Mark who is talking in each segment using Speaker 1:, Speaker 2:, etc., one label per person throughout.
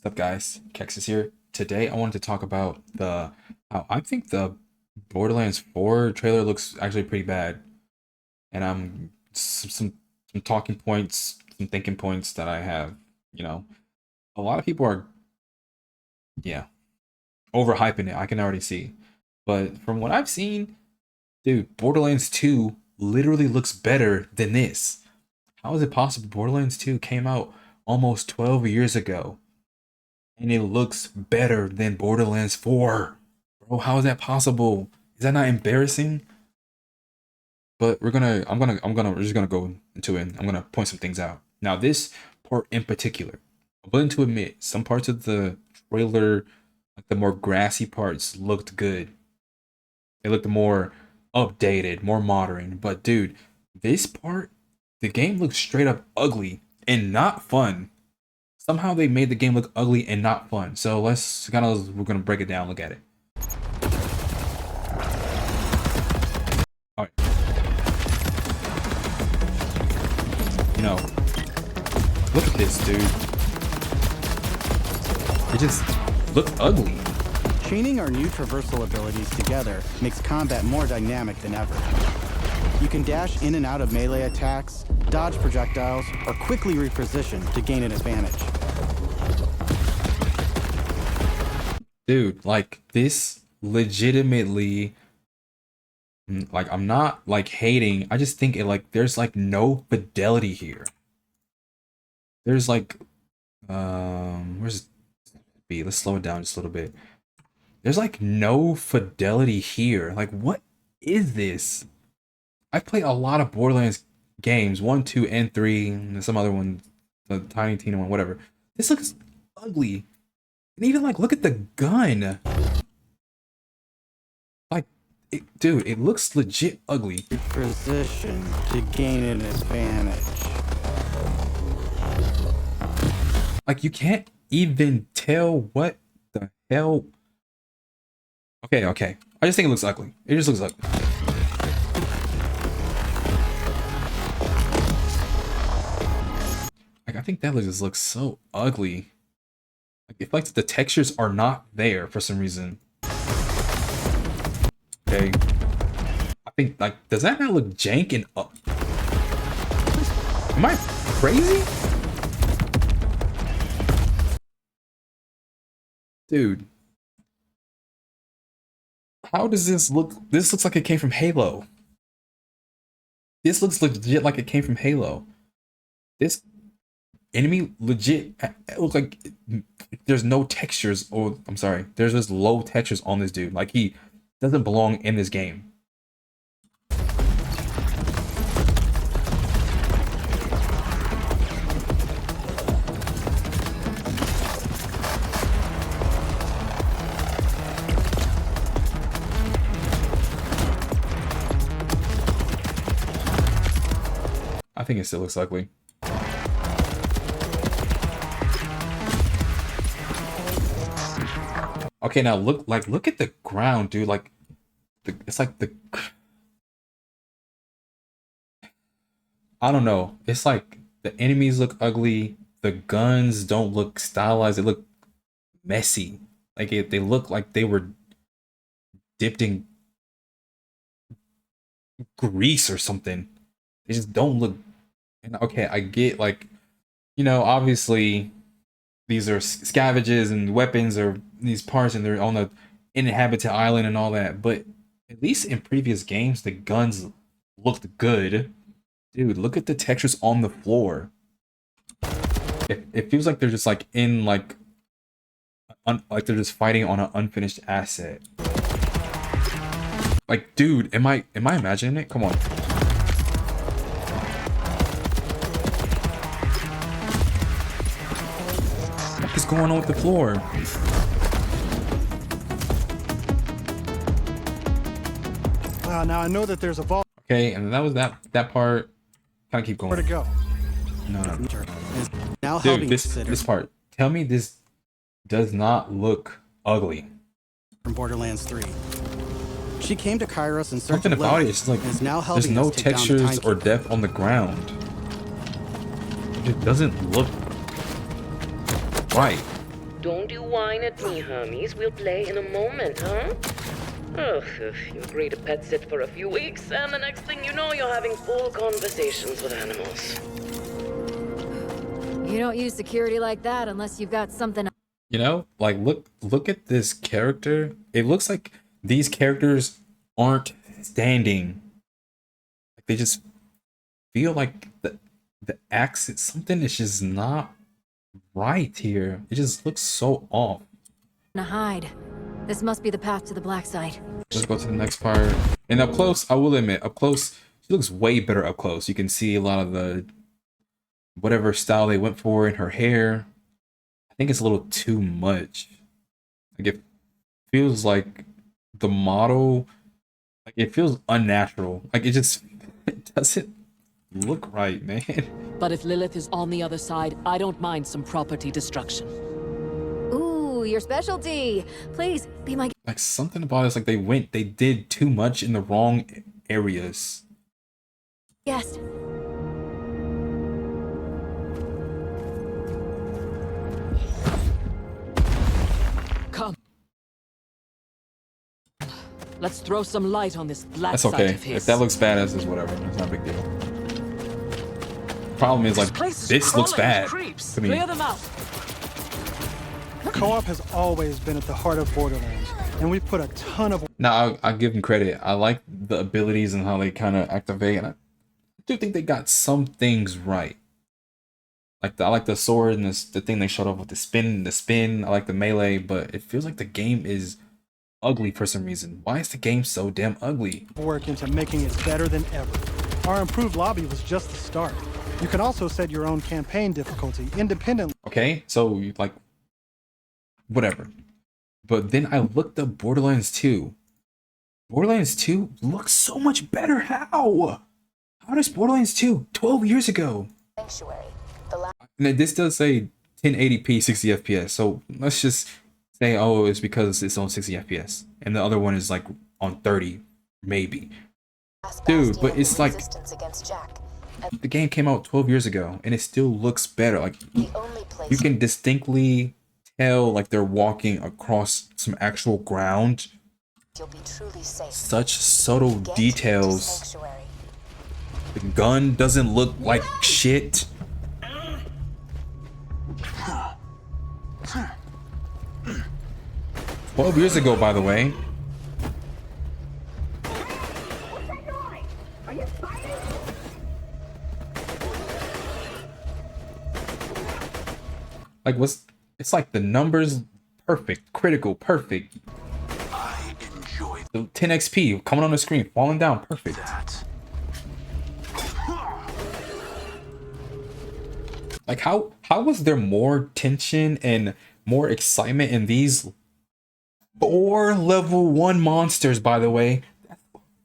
Speaker 1: What's up, guys? Kexis here. Today, I wanted to talk about how I think the Borderlands 4 trailer looks actually pretty bad, and some talking points, some thinking points that I have. You know, a lot of people are yeah overhyping it. I can already see, but from what I've seen, dude, Borderlands 2 literally looks better than this. How is it possible? Borderlands 2 came out almost 12 years ago and it looks better than Borderlands 4. Bro, how is that possible? Is that not embarrassing? But we're just gonna go into it. I'm gonna point some things out. Now, this part in particular, I'm willing to admit some parts of the trailer, like the more grassy parts, looked good. They looked more updated, more modern. But dude, this part, the game looks straight up ugly and not fun. Somehow they made the game look ugly and not fun. So we're gonna break it down, look at it. All right. You know, look at this, dude. It just looked ugly.
Speaker 2: Chaining our new traversal abilities together makes combat more dynamic than ever. You can dash in and out of melee attacks, dodge projectiles, or quickly reposition to gain an advantage.
Speaker 1: Dude, like this legitimately, like I'm not like hating. I just think there's like no fidelity here. There's like where's B? Let's slow it down just a little bit. There's like no fidelity here. Like, what is this? I've played a lot of Borderlands games, 1, 2, and 3, and some other one, the Tiny Tina one, whatever. This looks ugly. And even like, look at the gun. Like, dude, it looks legit ugly.
Speaker 2: Position to gain an advantage.
Speaker 1: Like, you can't even tell what the hell. Okay. I just think it looks ugly. It just looks ugly. Like, I think that just looks so ugly. Like, if like the textures are not there for some reason. Okay. I think like, does that not look jank and up? Am I crazy? Dude. How does this look? This looks like it came from Halo. This looks legit like it came from Halo. This enemy legit looks like there's no textures, or I'm sorry, there's just low textures on this dude. Like, he doesn't belong in this game. I think it still looks ugly. Okay, now look at the ground, dude. Like, it's like I don't know. It's like the enemies look ugly. The guns don't look stylized. They look messy. Like, they look like they were dipped in grease or something. They just don't look. And okay, I get, like, obviously these are scavages and weapons or these parts, and they're on the inhabited island and all that. But at least in previous games, the guns looked good. Dude, look at the textures on the floor. It feels like they're just like in like they're just fighting on an unfinished asset. Like, dude, am I imagining it? Come on. What is going on with the floor?
Speaker 2: Now I know that there's a vault.
Speaker 1: Okay, and that was that part. Kind of keep going.
Speaker 2: Where to go?
Speaker 1: No.
Speaker 2: Now
Speaker 1: Dude, this part. Tell me this does not look ugly.
Speaker 2: From Borderlands 3. She came to Kairos in search
Speaker 1: Something
Speaker 2: of
Speaker 1: about it.
Speaker 2: Lily,
Speaker 1: It's like
Speaker 2: and is now
Speaker 1: there's
Speaker 2: helping
Speaker 1: no
Speaker 2: us take down the
Speaker 1: textures or
Speaker 2: timekeeper.
Speaker 1: depth on the ground. It doesn't look right.
Speaker 3: Don't you whine at me, Hermes. We'll play in a moment, huh? Ugh, you agree to pet sit for a few weeks, and the next thing you know, you're having full conversations with animals.
Speaker 4: You don't use security like that unless you've got something.
Speaker 1: You know, like look at this character. It looks like these characters aren't standing. Like they just feel like the accent, something is just not right here. It just looks so off.
Speaker 4: To hide. This must be the path to the black site.
Speaker 1: Let's go to the next part. And up close, I will admit, up close, she looks way better up close. You can see a lot of the whatever style they went for in her hair. I think it's a little too much. Like it feels like the model, like it feels unnatural. Like it just it doesn't look right, man.
Speaker 5: But if Lilith is on the other side, I don't mind some property destruction.
Speaker 4: Ooh, your specialty. Please be my.
Speaker 1: Like something about this, like they did too much in the wrong areas.
Speaker 4: Guest.
Speaker 5: Come. Let's throw some light on this black
Speaker 1: That's
Speaker 5: site
Speaker 1: okay.
Speaker 5: of his.
Speaker 1: If that looks badass, is whatever. It's not a big deal. Problem is, like, this looks bad to me.
Speaker 5: Clear them out.
Speaker 6: Co-op has always been at the heart of Borderlands, and we've put a ton of.
Speaker 1: Now, I'll give them credit. I like the abilities and how they kind of activate, and I do think they got some things right. Like I like the sword and the thing they showed off with the spin. I like the melee, but it feels like the game is ugly for some reason. Why is the game so damn ugly?
Speaker 6: Work into making it better than ever. Our improved lobby was just the start. You can also set your own campaign difficulty independently.
Speaker 1: Okay, so like whatever. But then I looked up Borderlands 2. Borderlands 2 looks so much better. How? How does Borderlands 2 12 years ago?
Speaker 7: Sanctuary.
Speaker 1: And this does say 1080p 60 FPS. So let's just say, oh, it's because it's on 60 FPS. And the other one is like on 30, maybe. Dude, but it's like the game came out 12 years ago and it still looks better. Like you can distinctly tell like they're walking across some actual ground.
Speaker 7: You'll be truly safe.
Speaker 1: Such subtle details. The gun doesn't look like shit. 12 years ago, by the way. Like what's it's like the numbers perfect, critical, perfect.
Speaker 8: I enjoy
Speaker 1: The 10 XP coming on the screen, falling down, perfect.
Speaker 8: that.
Speaker 1: Like how was there more tension and more excitement in these 4 level 1 monsters, by the way?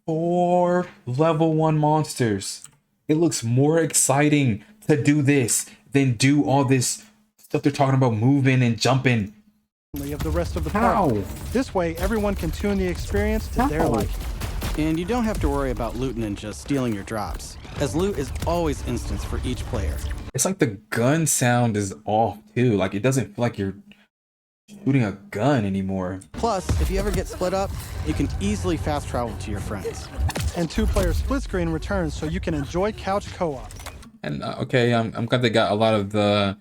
Speaker 1: 4 level 1 monsters. It looks more exciting to do this than do all this stuff they're talking about moving and jumping.
Speaker 6: Of the rest of the
Speaker 1: How?
Speaker 6: party. This way, everyone can tune the experience to their
Speaker 1: How?
Speaker 6: liking.
Speaker 2: And you don't have to worry about loot ninjas stealing your drops, as loot is always instanced for each player.
Speaker 1: It's like the gun sound is off too. Like it doesn't feel like you're shooting a gun anymore.
Speaker 2: Plus, if you ever get split up, you can easily fast travel to your friends.
Speaker 6: And 2-player split screen returns so you can enjoy couch co-op.
Speaker 1: And okay, I'm glad they got a lot of the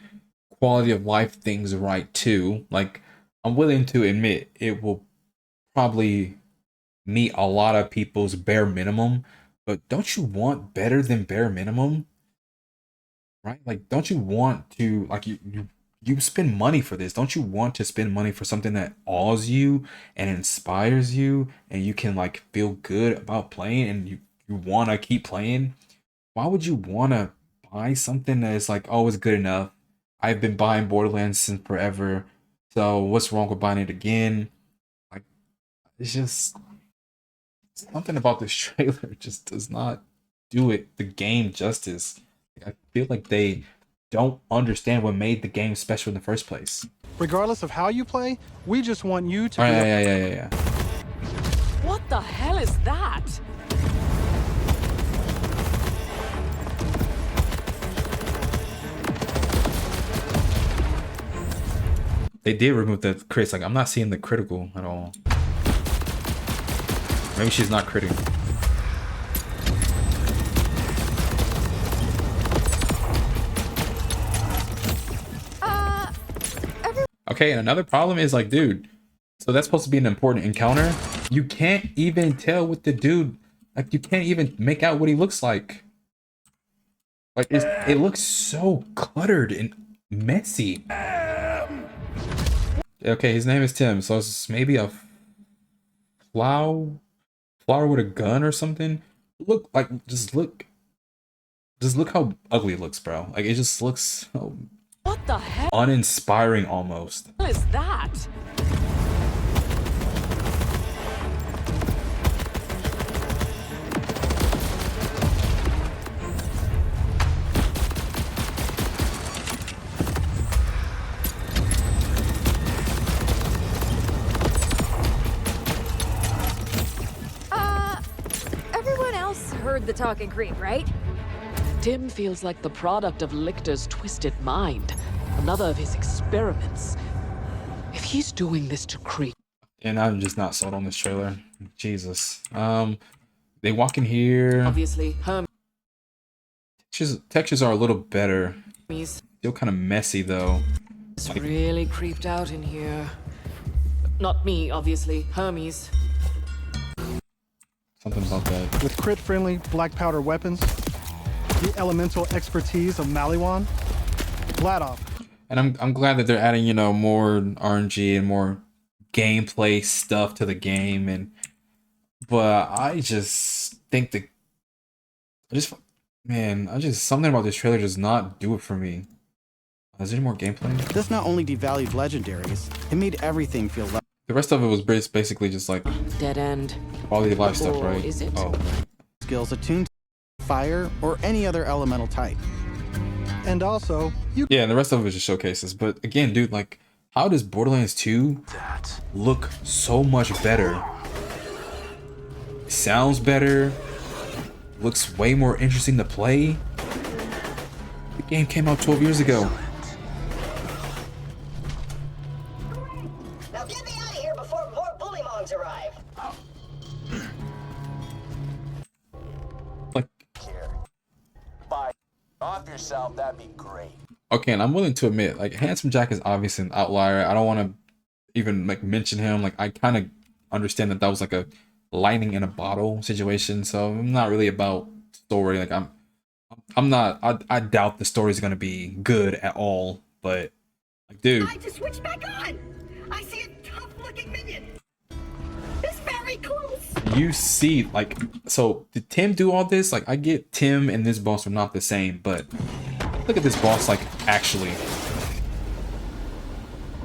Speaker 1: quality of life things right too. Like I'm willing to admit it will probably meet a lot of people's bare minimum, but don't you want better than bare minimum? Right? Like don't you want to like you spend money for this. Don't you want to spend money for something that awes you and inspires you and you can like feel good about playing and you want to keep playing? Why would you want to buy something that is like, oh, it's good enough? I've been buying Borderlands since forever. So what's wrong with buying it again? Like it's just something about this trailer just does not do it the game justice. I feel like they don't understand what made the game special in the first place.
Speaker 6: Regardless of how you play, we just want you to
Speaker 1: All
Speaker 6: be
Speaker 1: right, yeah.
Speaker 5: What the hell is that?
Speaker 1: They did remove the crits. Like, I'm not seeing the critical at all. Maybe she's not critting. Okay, and another problem is like, dude, so that's supposed to be an important encounter. You can't even tell what the dude, like, you can't even make out what he looks like. Like, it looks so cluttered and messy. Okay, his name is Tim, so it's maybe a flower with a gun or something. Look, like, just look how ugly it looks, bro. Like, it just looks so
Speaker 5: What the hell
Speaker 1: uninspiring almost.
Speaker 5: is that?
Speaker 4: Everyone else heard the talking creep, right?
Speaker 5: Tim feels like the product of Lictor's twisted mind. Another of his experiments. If he's doing this to Creep.
Speaker 1: And I'm just not sold on this trailer. Jesus. They walk in here.
Speaker 5: Obviously,
Speaker 1: Textures are a little better.
Speaker 5: Hermes
Speaker 1: Still kind of messy though.
Speaker 5: is really creeped out in here. Not me, obviously. Hermes.
Speaker 1: Something about that.
Speaker 6: With crit-friendly black powder weapons, the elemental expertise of Maliwan, Vladoff.
Speaker 1: And I'm glad that they're adding, you know, more RNG and more gameplay stuff to the game. But I just think something about this trailer does not do it for me. Is there any more gameplay?
Speaker 2: This not only devalued legendaries, it made everything feel less.
Speaker 1: The rest of it was basically just like
Speaker 5: Dead end.
Speaker 1: quality of life stuff,
Speaker 5: Or
Speaker 1: right?
Speaker 5: is it?
Speaker 1: Oh.
Speaker 2: Skills attuned to fire or any other elemental type.
Speaker 6: And also, you
Speaker 1: Yeah, and the rest of it was just showcases. But again, dude, like, how does Borderlands 2 look so much better? It sounds better. Looks way more interesting to play. The game came out 12 years ago.
Speaker 7: Now get me out of here before more bullymongs arrive.
Speaker 1: Like,
Speaker 8: Here. Bye. Off yourself, that'd be great.
Speaker 1: okay, and I'm willing to admit, like, Handsome Jack is obviously an outlier. I don't want to even like mention him. Like, I kind of understand that was like a lightning in a bottle situation. So I'm not really about story. Like, I'm not. I doubt the story is gonna be good at all. But like, dude,
Speaker 7: I just switched back on. I see a tough-looking minion. It's very close.
Speaker 1: you see, like, so did Tim do all this? Like, I get Tim and this boss are not the same, but look at this boss, like, actually.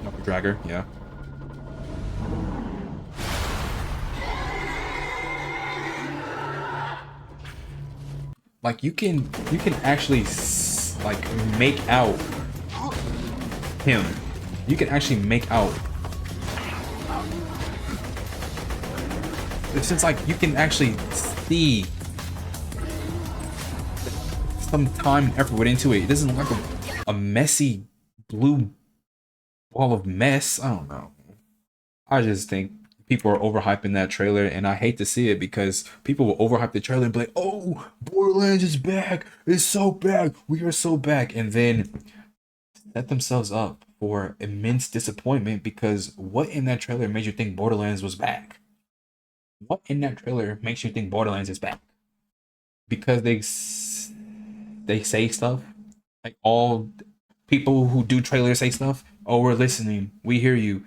Speaker 1: Knuckle Dragger, yeah. Like, you can actually like make out him. You can actually make out. It's just like you can actually see some time and effort went into it. It doesn't look like a messy blue wall of mess. I don't know. I just think people are overhyping that trailer, and I hate to see it because people will overhype the trailer and be like, "Oh, Borderlands is back! It's so back! We are so back!" And then set themselves up for immense disappointment because what in that trailer made you think Borderlands was back? What in that trailer makes you think Borderlands is back? Because they say stuff like all people who do trailers say stuff. Oh, we're listening. We hear you.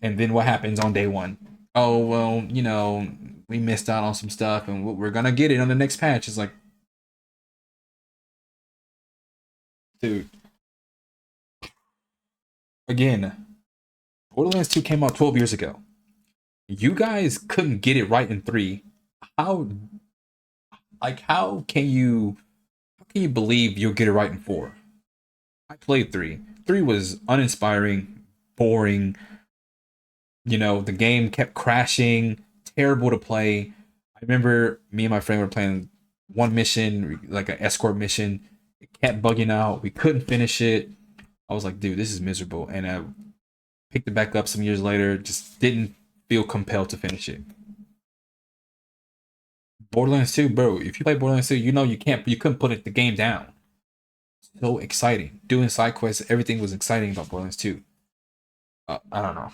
Speaker 1: And then what happens on day one? Oh, well, you know, we missed out on some stuff and we're gonna get it on the next patch. It's like, dude. Again, Borderlands 2 came out 12 years ago. You guys couldn't get it right in 3. How can you believe you'll get it right in 4? I played 3. 3 was uninspiring, boring. You know, the game kept crashing, terrible to play. I remember me and my friend were playing one mission, like an escort mission. It kept bugging out. We couldn't finish it. I was like, dude, this is miserable. And picked it back up some years later. Just didn't feel compelled to finish it. Borderlands 2, bro. If you play Borderlands 2, you know you couldn't put the game down. So exciting. Doing side quests, everything was exciting about Borderlands 2. I don't know.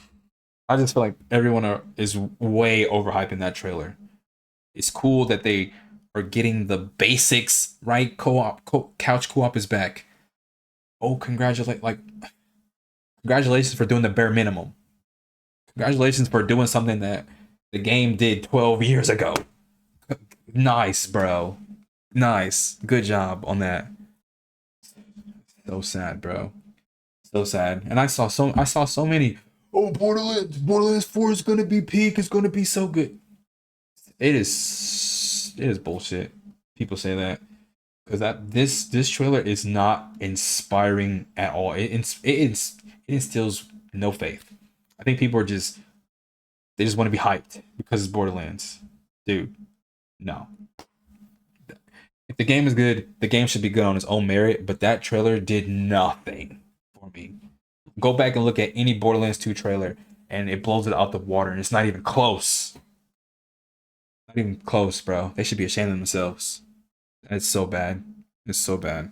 Speaker 1: I just feel like everyone is way overhyping that trailer. It's cool that they are getting the basics right. Couch co-op is back. Oh, congratulations for doing the bare minimum. Congratulations for doing something that the game did 12 years ago. Nice, bro. Nice. Good job on that. So sad, bro. So sad. And I saw so many. Oh, Borderlands 4 is gonna be peak. It's gonna be so good. It is bullshit. People say that because this trailer is not inspiring at all. It instills no faith. I think people they just want to be hyped because it's Borderlands, dude. No. If the game is good, the game should be good on its own merit. But that trailer did nothing for me. Go back and look at any Borderlands 2 trailer, and it blows it out the water, and it's not even close. Not even close, bro. They should be ashamed of themselves. It's so bad. It's so bad.